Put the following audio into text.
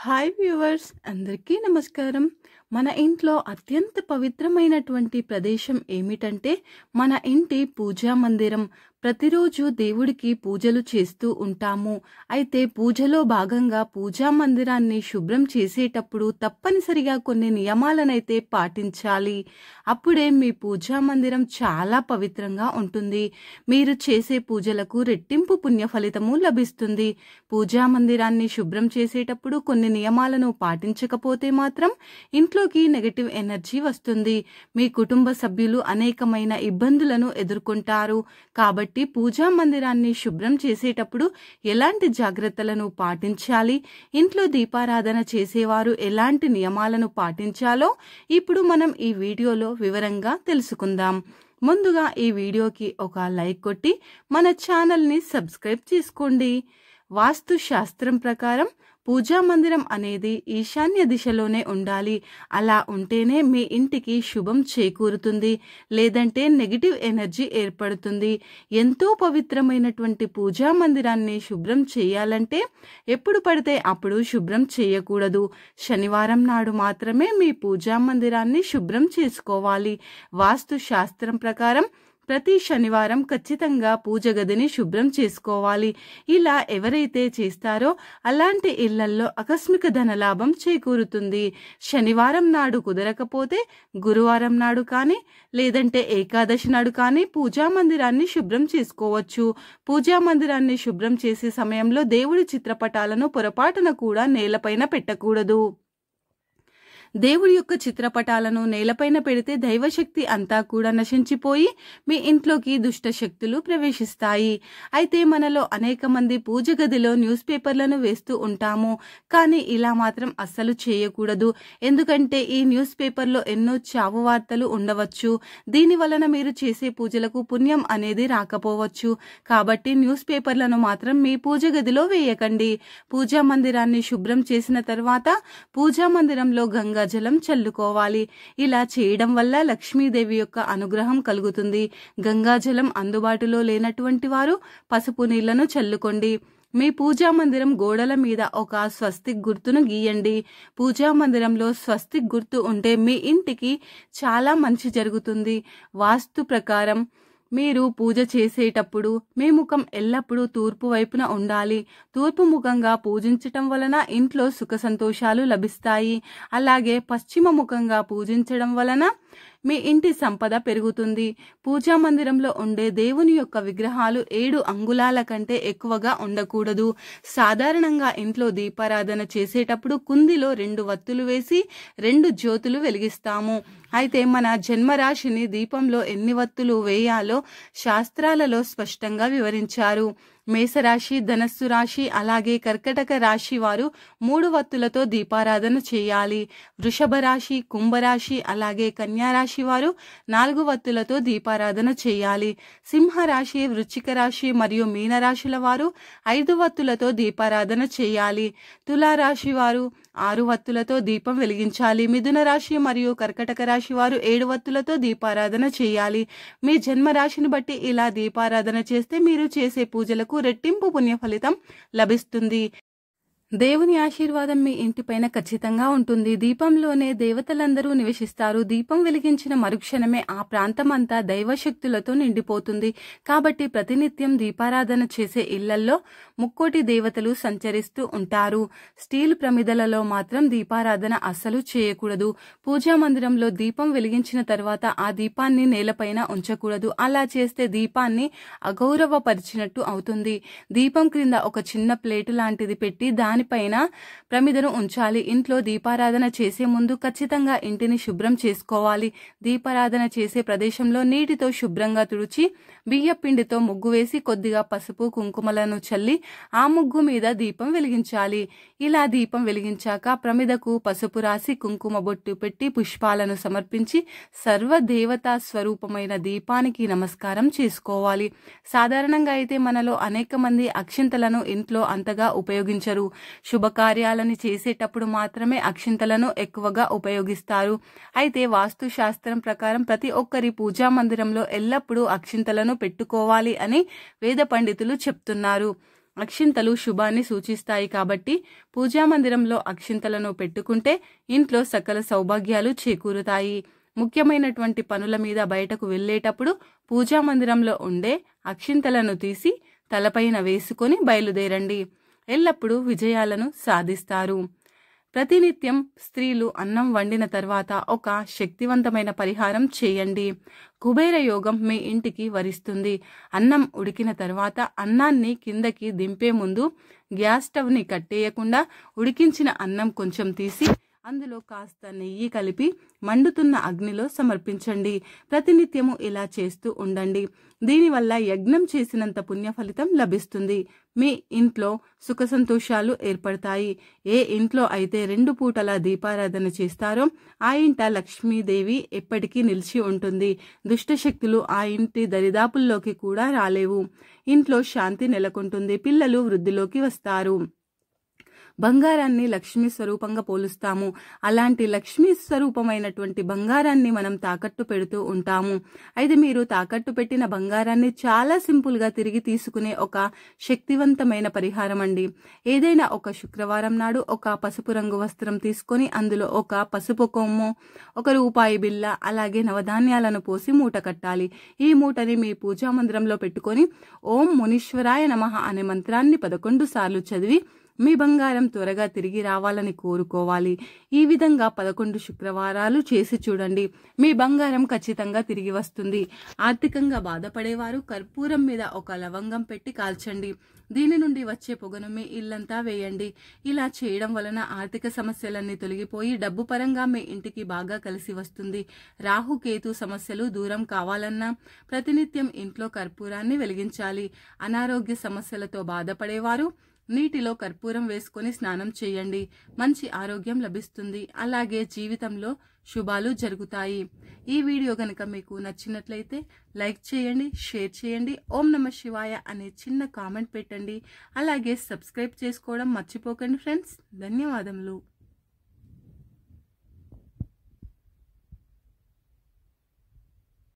Hi viewers అందరికీ నమస్కారం. మన ఇంట్లో అత్యంత పవిత్రమైనటువంటి ప్రదేశం ఏమిటంటే మన ఇంటి పూజా మందిరం. ప్రతిరోజు దేవుడికి పూజలు చేస్తూ ఉంటాము. అయితే పూజలో భాగంగా పూజా మందిరాన్ని శుభ్రం చేసేటప్పుడు తప్పనిసరిగా కొన్ని నియమాలనైతే పాటించాలి. అప్పుడే మీ పూజా మందిరం చాలా పవిత్రంగా ఉంటుంది. మీరు చేసే పూజలకు రెట్టింపు పుణ్య ఫలితము లభిస్తుంది. పూజా మందిరాన్ని శుభ్రం చేసేటప్పుడు కొన్ని నియమాలను పాటించకపోతే మాత్రం ఇంట్లోకి నెగటివ్ ఎనర్జీ వస్తుంది. మీ కుటుంబ సభ్యులు అనేకమైన ఇబ్బందులను ఎదుర్కొంటారు. కాబట్టి పూజా మందిరాన్ని శుభ్రం చేసేటప్పుడు ఎలాంటి జాగ్రత్తలను పాటించాలి, ఇంట్లో దీపారాధన చేసేవారు ఎలాంటి నియమాలను పాటించాలో ఇప్పుడు మనం ఈ వీడియోలో వివరంగా తెలుసుకుందాం. ముందుగా ఈ వీడియోకి ఒక లైక్ కొట్టి మన ఛానల్ని సబ్స్క్రైబ్ చేసుకోండి. వాస్తు శాస్త్రం ప్రకారం పూజా మందిరం అనేది ఈశాన్య దిశలోనే ఉండాలి. అలా ఉంటేనే మీ ఇంటికి శుభం చేకూరుతుంది, లేదంటే నెగిటివ్ ఎనర్జీ ఏర్పడుతుంది. ఎంతో పవిత్రమైనటువంటి పూజా మందిరాన్ని శుభ్రం చేయాలంటే ఎప్పుడు పడితే అప్పుడు శుభ్రం చేయకూడదు. శనివారం నాడు మాత్రమే మీ పూజా మందిరాన్ని శుభ్రం చేసుకోవాలి. వాస్తు శాస్త్రం ప్రకారం ప్రతి శనివారం ఖచ్చితంగా పూజ గదిని శుభ్రం చేసుకోవాలి. ఇలా ఎవరైతే చేస్తారో అలాంటి ఇళ్లల్లో ఆకస్మిక ధనలాభం చేకూరుతుంది. శనివారం నాడు కుదరకపోతే గురువారం నాడు కానీ లేదంటే ఏకాదశి నాడు కానీ పూజా మందిరాన్ని శుభ్రం చేసుకోవచ్చు. పూజా మందిరాన్ని శుభ్రం చేసే సమయంలో దేవుడి చిత్రపటాలను పొరపాటున కూడా నేలపైన పెట్టకూడదు. దేవుడి యొక్క చిత్రపటాలను నేలపైన పెడితే దైవశక్తి అంతా కూడా నశించిపోయి మీ ఇంట్లోకి దుష్ట శక్తులు ప్రవేశిస్తాయి. అయితే మనలో అనేక మంది పూజ గదిలో న్యూస్ పేపర్లను వేస్తూ ఉంటాము. కానీ ఇలా మాత్రం అస్సలు చేయకూడదు. ఎందుకంటే ఈ న్యూస్ పేపర్లో ఎన్నో చావు వార్తలు ఉండవచ్చు. దీని వలన మీరు చేసే పూజలకు పుణ్యం అనేది రాకపోవచ్చు. కాబట్టి న్యూస్ పేపర్లను మాత్రం మీ పూజ గదిలో వేయకండి. పూజా మందిరాన్ని శుభ్రం చేసిన తర్వాత పూజా మందిరంలో గంగాజలం చల్లుకోవాలి. ఇలా చేయడం వల్ల లక్ష్మీదేవి యొక్క అనుగ్రహం కలుగుతుంది. గంగాజలం అందుబాటులో లేనటువంటి వారు పసుపు నీళ్లను చల్లుకోండి. మీ పూజా మందిరం గోడల మీద ఒక స్వస్తిక్ గుర్తును గీయండి. పూజా మందిరంలో స్వస్తిక్ గుర్తు ఉంటే మీ ఇంటికి చాలా మంచి జరుగుతుంది. వాస్తు ప్రకారం మీరు పూజ చేసేటప్పుడు మీ ముఖం ఎల్లప్పుడూ తూర్పు వైపున ఉండాలి. తూర్పు ముఖంగా పూజించటం వలన ఇంట్లో సుఖ సంతోషాలు లభిస్తాయి. అలాగే పశ్చిమ ముఖంగా పూజించడం వలన మీ ఇంటి సంపద పెరుగుతుంది. పూజా మందిరంలో ఉండే దేవుని యొక్క విగ్రహాలు 7 అంగుళాల కంటే ఎక్కువగా ఉండకూడదు. సాధారణంగా ఇంట్లో దీపారాధన చేసేటప్పుడు కుందిలో 2 వత్తులు వేసి 2 జ్యోతులు వెలిగిస్తాము. అయితే మన జన్మరాశిని దీపంలో ఎన్ని వత్తులు వేయాలో శాస్త్రాలలో స్పష్టంగా వివరించారు. మేషరాశి, ధనస్సు రాశి అలాగే కర్కటక రాశి వారు 3 వత్తులతో దీపారాధన చేయాలి. వృషభ రాశి, కుంభరాశి అలాగే కన్యా రాశి వారు 4 వత్తులతో దీపారాధన చేయాలి. సింహరాశి, వృశ్చిక రాశి మరియు మీనరాశుల వారు 5 వత్తులతో దీపారాధన చేయాలి. తులారాశి వారు 6 వత్తులతో దీపం వెలిగించాలి. మిథున రాశి మరియు కర్కటక రాశి వారు 7 వత్తులతో దీపారాధన చేయాలి. మీ జన్మరాశిని బట్టి ఇలా దీపారాధన చేస్తే మీరు చేసే పూజలకు రెట్టింపు పుణ్య ఫలితం లభిస్తుంది. దేవుని ఆశీర్వాదం మీ ఇంటిపైన ఖచ్చితంగా ఉంటుంది. దీపంలోనే దేవతలందరూ నివసిస్తారు. దీపం వెలిగించిన మరుక్షణమే ఆ ప్రాంతం అంతా దైవశక్తులతో నిండిపోతుంది. కాబట్టి ప్రతినిత్యం దీపారాధన చేసే ఇళ్లల్లో ముక్కోటి దేవతలు సంచరిస్తూ ఉంటారు. స్టీల్ ప్రమిదలలో మాత్రం దీపారాధన అస్సలు చేయకూడదు. పూజా మందిరంలో దీపం వెలిగించిన తర్వాత ఆ దీపాన్ని నేలపైన ఉంచకూడదు. అలా చేస్తే దీపాన్ని అగౌరవపరిచినట్టు అవుతుంది. దీపం క్రింద ఒక చిన్న ప్లేటు లాంటిది పెట్టి దానిపైన ప్రమిదను ఉంచాలి. ఇంట్లో దీపారాధన చేసే ముందు ఖచ్చితంగా ఇంటిని శుభ్రం చేసుకోవాలి. దీపారాధన చేసే ప్రదేశంలో నీటితో శుభ్రంగా తుడిచి బియ్య పిండితో ముగ్గు వేసి కొద్దిగా పసుపు కుంకుమలను చల్లి ఆ ముగ్గు మీద దీపం వెలిగించాలి. ఇలా దీపం వెలిగించాక ప్రమిదకు పసుపు రాసి కుంకుమ బొట్టు పెట్టి పుష్పాలను సమర్పించి సర్వదేవతా స్వరూపమైన దీపానికి నమస్కారం చేసుకోవాలి. సాధారణంగా అయితే మనలో అనేక మంది అక్షింతలను ఇంట్లో అంతగా ఉపయోగించరు. శుభకార్యాలను చేసేటప్పుడు మాత్రమే అక్షింతలను ఎక్కువగా ఉపయోగిస్తారు. అయితే వాస్తు శాస్త్రం ప్రకారం ప్రతి ఒక్కరి పూజా మందిరంలో ఎల్లప్పుడూ అక్షింతలను పెట్టుకోవాలి అని వేద పండితులు చెప్తున్నారు. అక్షింతలు శుభాన్ని సూచిస్తాయి కాబట్టి పూజా మందిరంలో అక్షింతలను పెట్టుకుంటే ఇంట్లో సకల సౌభాగ్యాలు చేకూరుతాయి. ముఖ్యమైనటువంటి పనుల మీద బయటకు వెళ్ళేటప్పుడు పూజా మందిరంలో ఉండే అక్షింతలను తీసి తలపైన వేసుకొని బయలుదేరండి. ఎల్లప్పుడూ విజయాలను సాధిస్తారు. ప్రతినిత్యం స్త్రీలు అన్నం వండిన తర్వాత ఒక శక్తివంతమైన పరిహారం చేయండి. కుబేర యోగం మీ ఇంటికి వరిస్తుంది. అన్నం ఉడికిన తర్వాత అన్నాన్ని కిందకి దింపే ముందు గ్యాస్ స్టవ్ని కట్టేయకుండా ఉడికించిన అన్నం కొంచెం తీసి అందులో కాస్త నెయ్యి కలిపి మండుతున్న అగ్నిలో సమర్పించండి. ప్రతినిత్యము ఇలా చేస్తూ ఉండండి. దీనివల్ల యజ్ఞం చేసినంత పుణ్య ఫలితం లభిస్తుంది. మీ ఇంట్లో సుఖ సంతోషాలు ఏర్పడతాయి. ఏ ఇంట్లో అయితే 2 పూటల దీపారాధన చేస్తారో ఆ ఇంట లక్ష్మీదేవి ఎప్పటికీ నిలిచి ఉంటుంది. దుష్టశక్తులు ఆ ఇంటి దరిదాపుల్లోకి కూడా రాలేవు. ఇంట్లో శాంతి నెలకొంటుంది. పిల్లలు వృద్ధిలోకి వస్తారు. బంగారాన్ని లక్ష్మీ స్వరూపంగా పోలుస్తాము. అలాంటి లక్ష్మీ స్వరూపమైనటువంటి బంగారాన్ని మనం తాకట్టు పెడుతూ ఉంటాము. అయితే మీరు తాకట్టు పెట్టిన బంగారాన్ని చాలా సింపుల్గా తిరిగి తీసుకునే ఒక శక్తివంతమైన పరిహారం అండి. ఏదైనా ఒక శుక్రవారం నాడు ఒక పసుపు రంగు వస్త్రం తీసుకొని అందులో ఒక పసుపు కొమ్ము, 1 రూపాయి బిళ్ళ, అలాగే నవధాన్యాలను పోసి మూట కట్టాలి. ఈ మూటని మీ పూజా మందిరంలో పెట్టుకొని ఓం మునీశ్వరాయ నమః అనే మంత్రాన్ని 11 సార్లు చదివి మీ బంగారం త్వరగా తిరిగి రావాలని కోరుకోవాలి. ఈ విధంగా 11 శుక్రవారాలు చేసి చూడండి. మీ బంగారం ఖచ్చితంగా తిరిగి వస్తుంది. ఆర్థికంగా బాధపడేవారు కర్పూరం మీద ఒక లవంగం పెట్టి కాల్చండి. దీని నుండి వచ్చే పొగను మీ ఇల్లంతా వేయండి. ఇలా చేయడం వలన ఆర్థిక సమస్యలన్నీ తొలగిపోయి డబ్బు పరంగా మీ ఇంటికి బాగా కలిసి వస్తుంది. రాహుకేతు సమస్యలు దూరం కావాలన్నా ప్రతినిత్యం ఇంట్లో కర్పూరాన్ని వెలిగించాలి. అనారోగ్య సమస్యలతో బాధపడేవారు నీటిలో కర్పూరం వేసుకొని స్నానం చేయండి. మంచి ఆరోగ్యం లభిస్తుంది. అలాగే జీవితంలో శుభాలు జరుగుతాయి. ఈ వీడియో గనుక మీకు నచ్చినట్లయితే లైక్ చేయండి, షేర్ చేయండి. ఓం నమః శివాయ అనే చిన్న కామెంట్ పెట్టండి. అలాగే సబ్స్క్రైబ్ చేసుకోవడం మర్చిపోకండి ఫ్రెండ్స్. ధన్యవాదములు.